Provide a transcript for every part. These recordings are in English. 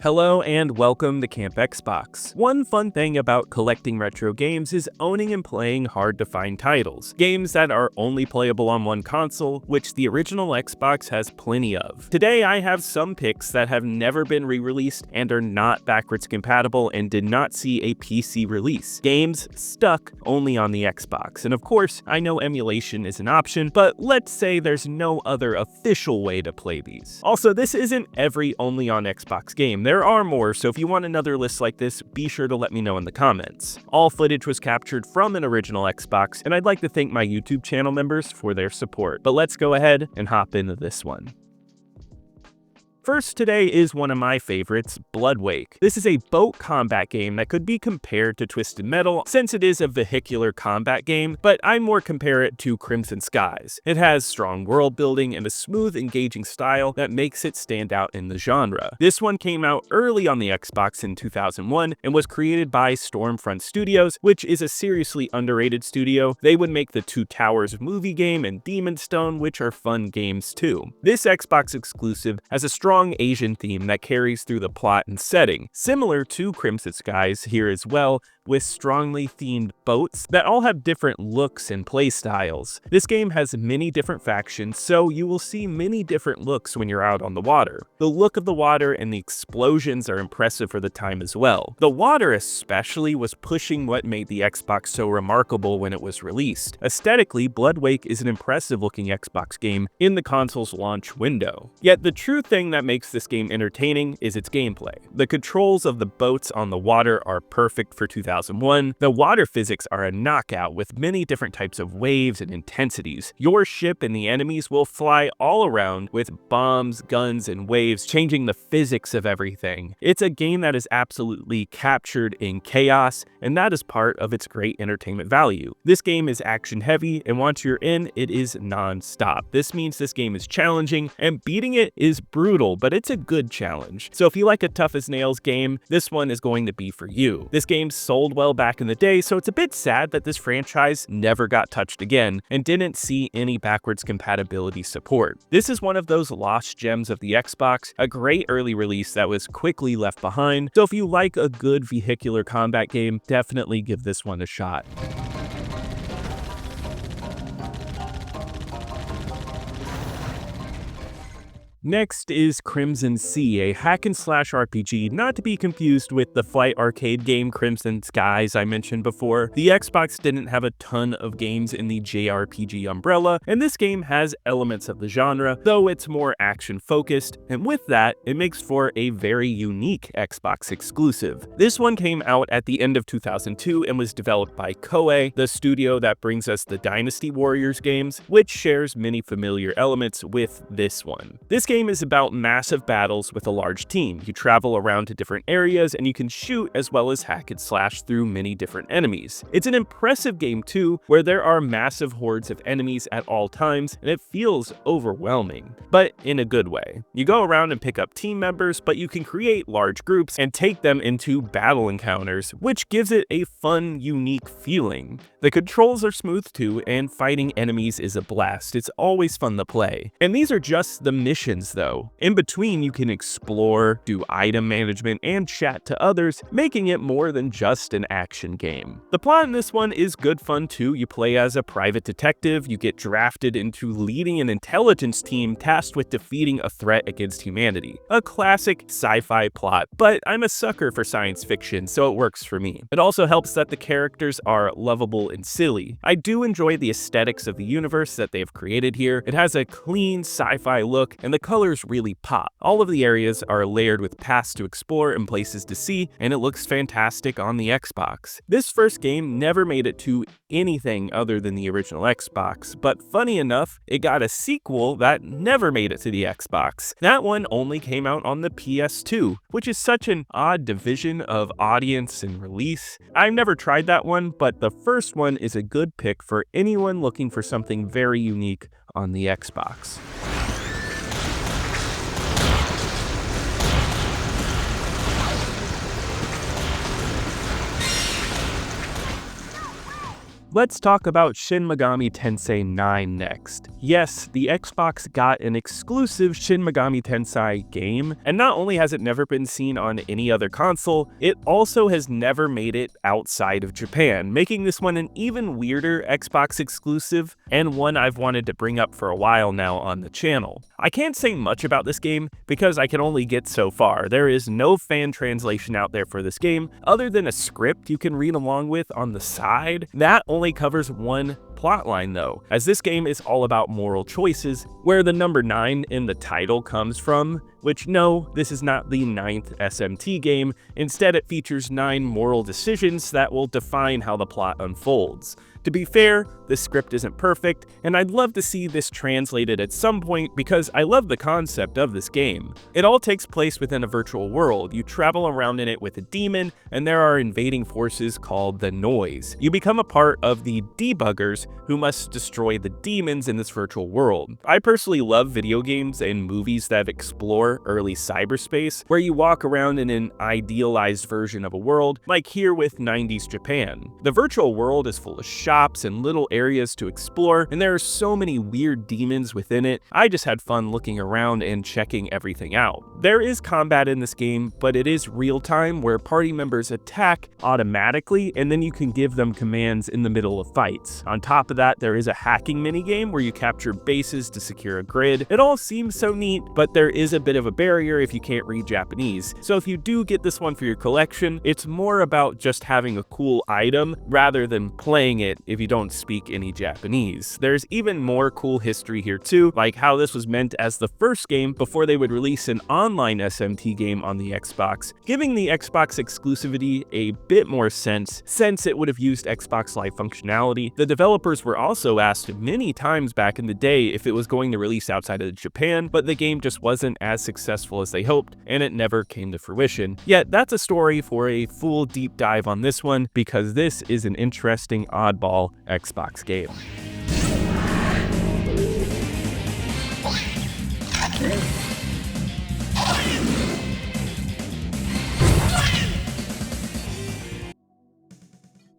Hello and welcome to Camp Xbox. One fun thing about collecting retro games is owning and playing hard-to-find titles. Games that are only playable on one console, which the original Xbox has plenty of. Today I have some picks that have never been re-released and are not backwards compatible and did not see a PC release. Games stuck only on the Xbox. And of course, I know emulation is an option, but let's say there's no other official way to play these. Also, this isn't every only on Xbox game. There are more, so if you want another list like this, be sure to let me know in the comments. All footage was captured from an original Xbox, and I'd like to thank my YouTube channel members for their support. But let's go ahead and hop into this one. First today is one of my favorites, Bloodwake. This is a boat combat game that could be compared to Twisted Metal since it is a vehicular combat game, but I more compare it to Crimson Skies. It has strong world building and a smooth, engaging style that makes it stand out in the genre. This one came out early on the Xbox in 2001 and was created by Stormfront Studios, which is a seriously underrated studio. They would make the Two Towers movie game and Demon's Stone, which are fun games too. This Xbox exclusive has a strong Asian theme that carries through the plot and setting, similar to Crimson Skies here as well, with strongly themed boats that all have different looks and play styles. This game has many different factions, so you will see many different looks when you're out on the water. The look of the water and the explosions are impressive for the time as well. The water especially was pushing what made the Xbox so remarkable when it was released. Aesthetically, Bloodwake is an impressive looking Xbox game in the console's launch window. Yet the true thing that makes this game entertaining is its gameplay. The controls of the boats on the water are perfect for 2001. The water physics are a knockout with many different types of waves and intensities. Your ship and the enemies will fly all around with bombs, guns, and waves, changing the physics of everything. It's a game that is absolutely captured in chaos, and that is part of its great entertainment value. This game is action heavy, and once you're in, it is non-stop. This means this game is challenging, and beating it is brutal, but it's a good challenge. So if you like a tough as nails game, this one is going to be for you. This game sold well back in the day, so it's a bit sad that this franchise never got touched again and didn't see any backwards compatibility support. This is one of those lost gems of the Xbox, a great early release that was quickly left behind, so if you like a good vehicular combat game, definitely give this one a shot. Next is Crimson Sea, a hack-and-slash RPG not to be confused with the flight arcade game Crimson Skies I mentioned before. The Xbox didn't have a ton of games in the JRPG umbrella, and this game has elements of the genre, though it's more action-focused, and with that, it makes for a very unique Xbox exclusive. This one came out at the end of 2002 and was developed by Koei, the studio that brings us the Dynasty Warriors games, which shares many familiar elements with this one. This game is about massive battles with a large team. You travel around to different areas and you can shoot as well as hack and slash through many different enemies. It's an impressive game too, where there are massive hordes of enemies at all times and it feels overwhelming, but in a good way. You go around and pick up team members, but you can create large groups and take them into battle encounters, which gives it a fun, unique feeling. The controls are smooth too, and fighting enemies is a blast. It's always fun to play. And these are just the missions though. In between, you can explore, do item management, and chat to others, making it more than just an action game. The plot in this one is good fun too. You play as a private detective, you get drafted into leading an intelligence team tasked with defeating a threat against humanity. A classic sci-fi plot, but I'm a sucker for science fiction, so it works for me. It also helps that the characters are lovable and silly. I do enjoy the aesthetics of the universe that they've created here. It has a clean sci-fi look, and the colors really pop. All of the areas are layered with paths to explore and places to see, and it looks fantastic on the Xbox. This first game never made it to anything other than the original Xbox, but funny enough, it got a sequel that never made it to the Xbox. That one only came out on the PS2, which is such an odd division of audience and release. I've never tried that one, but the first one is a good pick for anyone looking for something very unique on the Xbox. Let's talk about Shin Megami Tensei 9 next. Yes, the Xbox got an exclusive Shin Megami Tensei game, and not only has it never been seen on any other console, it also has never made it outside of Japan, making this one an even weirder Xbox exclusive, and one I've wanted to bring up for a while now on the channel. I can't say much about this game because I can only get so far. There is no fan translation out there for this game, other than a script you can read along with on the side. That only covers one plotline though, as this game is all about moral choices, where the number 9 in the title comes from, which no, this is not the 9th SMT game. Instead, it features 9 moral decisions that will define how the plot unfolds. To be fair, this script isn't perfect, and I'd love to see this translated at some point because I love the concept of this game. It all takes place within a virtual world. You travel around in it with a demon, and there are invading forces called the Noise. You become a part of the debuggers who must destroy the demons in this virtual world. I personally love video games and movies that explore early cyberspace, where you walk around in an idealized version of a world, like here with 90s Japan. The virtual world is full of shops and little areas to explore, and there are so many weird demons within it. I just had fun looking around and checking everything out. There is combat in this game, but it is real time, where party members attack automatically, and then you can give them commands in the middle of fights. On top of that, there is a hacking minigame where you capture bases to secure a grid. It all seems so neat, but there is a bit of a barrier if you can't read Japanese. So if you do get this one for your collection, it's more about just having a cool item rather than playing it if you don't speak any Japanese. There's even more cool history here too, like how this was meant as the first game before they would release an online SMT game on the Xbox, giving the Xbox exclusivity a bit more sense since it would have used Xbox Live functionality. The developers were also asked many times back in the day if it was going to release outside of Japan, but the game just wasn't as successful as they hoped, and it never came to fruition. Yet that's a story for a full deep dive on this one, because this is an interesting oddball Xbox game.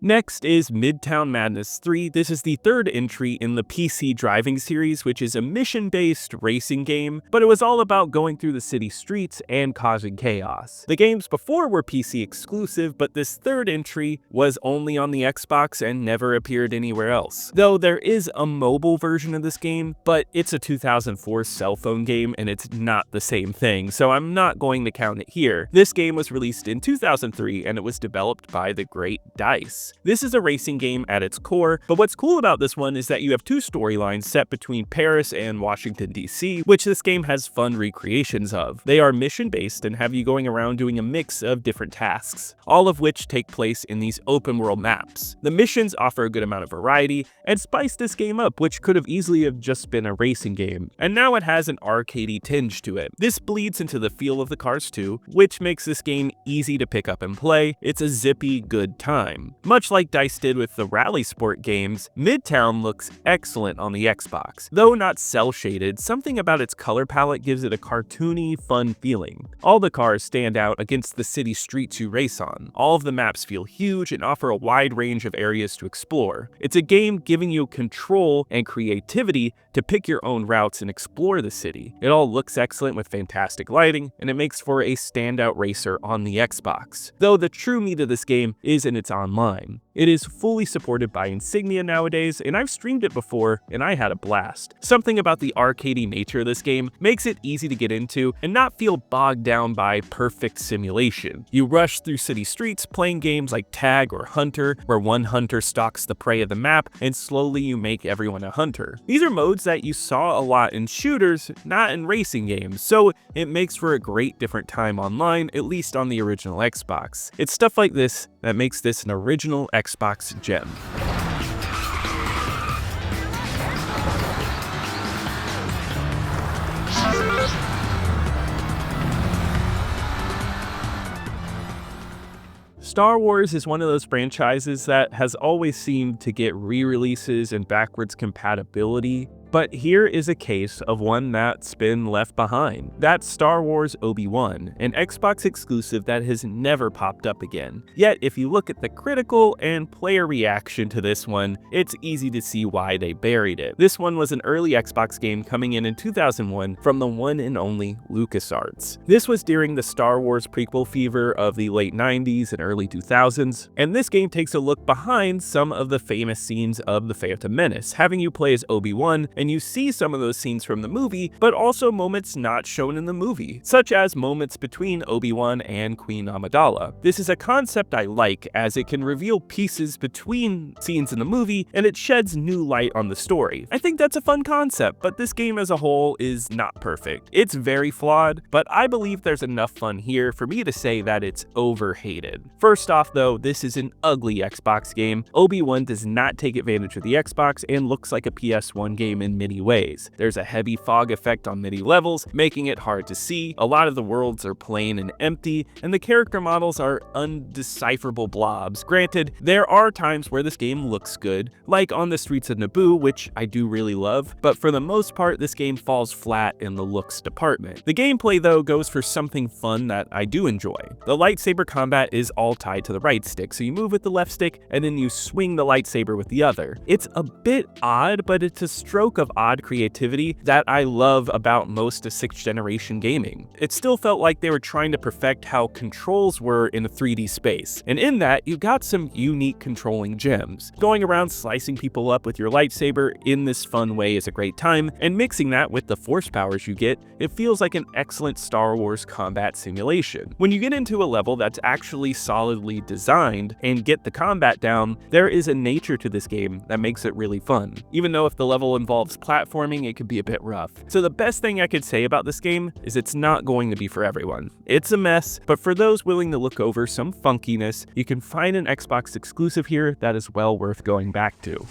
Next is Midtown Madness 3. This is the third entry in the PC driving series, which is a mission-based racing game, but it was all about going through the city streets and causing chaos. The games before were PC exclusive, but this third entry was only on the Xbox and never appeared anywhere else. Though there is a mobile version of this game, but it's a 2004 cell phone game and it's not the same thing, so I'm not going to count it here. This game was released in 2003 and it was developed by the great DICE. This is a racing game at its core, but what's cool about this one is that you have two storylines set between Paris and Washington, D.C., which this game has fun recreations of. They are mission-based and have you going around doing a mix of different tasks, all of which take place in these open-world maps. The missions offer a good amount of variety and spice this game up, which could have easily have just been a racing game, and now it has an arcadey tinge to it. This bleeds into the feel of the Cars 2, which makes this game easy to pick up and play. It's a zippy, good time. Much like DICE did with the Rally Sport games, Midtown looks excellent on the Xbox. Though not cel-shaded, something about its color palette gives it a cartoony, fun feeling. All the cars stand out against the city streets you race on. All of the maps feel huge and offer a wide range of areas to explore. It's a game giving you control and creativity to pick your own routes and explore the city. It all looks excellent with fantastic lighting, and it makes for a standout racer on the Xbox. Though the true meat of this game is in its online. It is fully supported by Insignia nowadays, and I've streamed it before, and I had a blast. Something about the arcadey nature of this game makes it easy to get into and not feel bogged down by perfect simulation. You rush through city streets playing games like Tag or Hunter, where one hunter stalks the prey of the map, and slowly you make everyone a hunter. These are modes that you saw a lot in shooters, not in racing games, so it makes for a great different time online, at least on the original Xbox. It's stuff like this that makes this an original Xbox gem. Star Wars is one of those franchises that has always seemed to get re-releases and backwards compatibility But here is a case of one that's been left behind. That's Star Wars Obi-Wan, an Xbox exclusive that has never popped up again. Yet, if you look at the critical and player reaction to this one, it's easy to see why they buried it. This one was an early Xbox game coming in 2001 from the one and only LucasArts. This was during the Star Wars prequel fever of the late 90s and early 2000s, and this game takes a look behind some of the famous scenes of The Phantom Menace, having you play as Obi-Wan, and you see some of those scenes from the movie, but also moments not shown in the movie, such as moments between Obi-Wan and Queen Amidala. This is a concept I like, as it can reveal pieces between scenes in the movie, and it sheds new light on the story. I think that's a fun concept, but this game as a whole is not perfect. It's very flawed, but I believe there's enough fun here for me to say that it's overhated. First off though, this is an ugly Xbox game. Obi-Wan does not take advantage of the Xbox and looks like a PS1 game in many ways. There's a heavy fog effect on many levels, making it hard to see. A lot of the worlds are plain and empty, and the character models are undecipherable blobs. Granted, there are times where this game looks good, like on the streets of Naboo, which I do really love, but for the most part, this game falls flat in the looks department. The gameplay though goes for something fun that I do enjoy. The lightsaber combat is all tied to the right stick, so you move with the left stick and then you swing the lightsaber with the other. It's a bit odd, but it's a stroke of odd creativity that I love about most of 6th generation gaming. It still felt like they were trying to perfect how controls were in a 3D space, and in that you got some unique controlling gems. Going around slicing people up with your lightsaber in this fun way is a great time, and mixing that with the force powers you get, it feels like an excellent Star Wars combat simulation. When you get into a level that's actually solidly designed and get the combat down, there is a nature to this game that makes it really fun. Even though if the level involves platforming, it can be a bit rough. So the best thing I could say about this game is it's not going to be for everyone. It's a mess, but for those willing to look over some funkiness, you can find an Xbox exclusive here that is well worth going back to.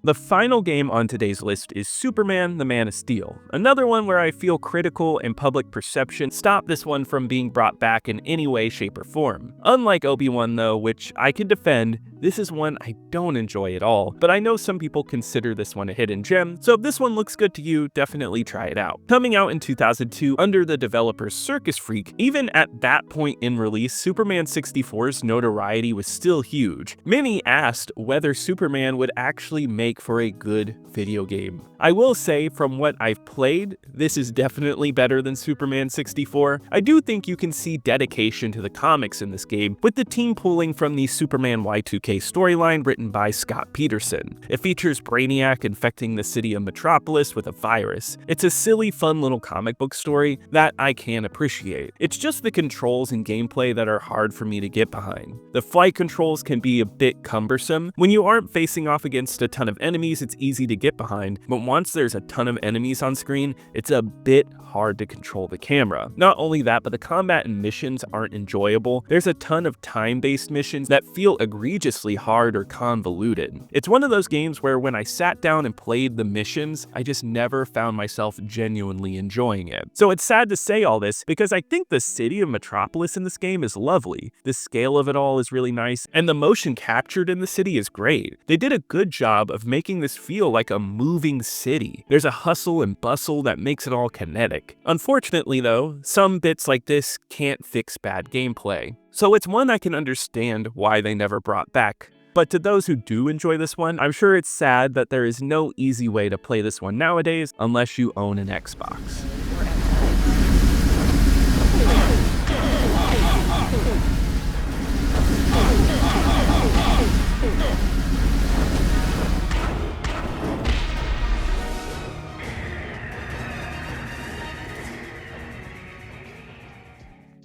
The final game on today's list is Superman: The Man of Steel, another one where I feel critical and public perception stopped this one from being brought back in any way, shape, or form. Unlike Obi-Wan though, which I can defend, this is one I don't enjoy at all, but I know some people consider this one a hidden gem, so if this one looks good to you, definitely try it out. Coming out in 2002 under the developer Circus Freak, even at that point in release, Superman 64's notoriety was still huge. Many asked whether Superman would actually make for a good video game. I will say, from what I've played, this is definitely better than Superman 64. I do think you can see dedication to the comics in this game, with the team pulling from the Superman Y2K storyline written by Scott Peterson. It features Brainiac infecting the city of Metropolis with a virus. It's a silly, fun little comic book story that I can appreciate. It's just the controls and gameplay that are hard for me to get behind. The flight controls can be a bit cumbersome. When you aren't facing off against a ton of enemies, it's easy to get behind, but once there's a ton of enemies on screen, it's a bit hard to control the camera. Not only that, but the combat and missions aren't enjoyable. There's a ton of time-based missions that feel egregiously hard or convoluted. It's one of those games where when I sat down and played the missions, I just never found myself genuinely enjoying it. So it's sad to say all this, because I think the city of Metropolis in this game is lovely. The scale of it all is really nice, and the motion captured in the city is great. They did a good job of making this feel like a moving city. There's a hustle and bustle that makes it all kinetic. Unfortunately though, some bits like this can't fix bad gameplay. So it's one I can understand why they never brought back. But to those who do enjoy this one, I'm sure it's sad that there is no easy way to play this one nowadays unless you own an Xbox.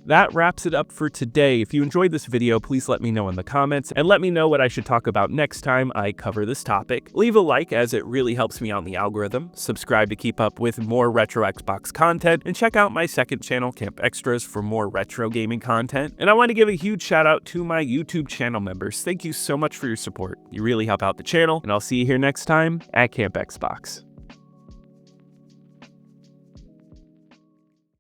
That wraps it up for today. If you enjoyed this video, please let me know in the comments, and let me know what I should talk about next time I cover this topic. Leave a like, as it really helps me out in the algorithm. Subscribe to keep up with more retro Xbox content, and check out my second channel, Camp Extras, for more retro gaming content. And I want to give a huge shout out to my YouTube channel members. Thank you so much for your support. You really help out the channel, and I'll see you here next time at Camp Xbox.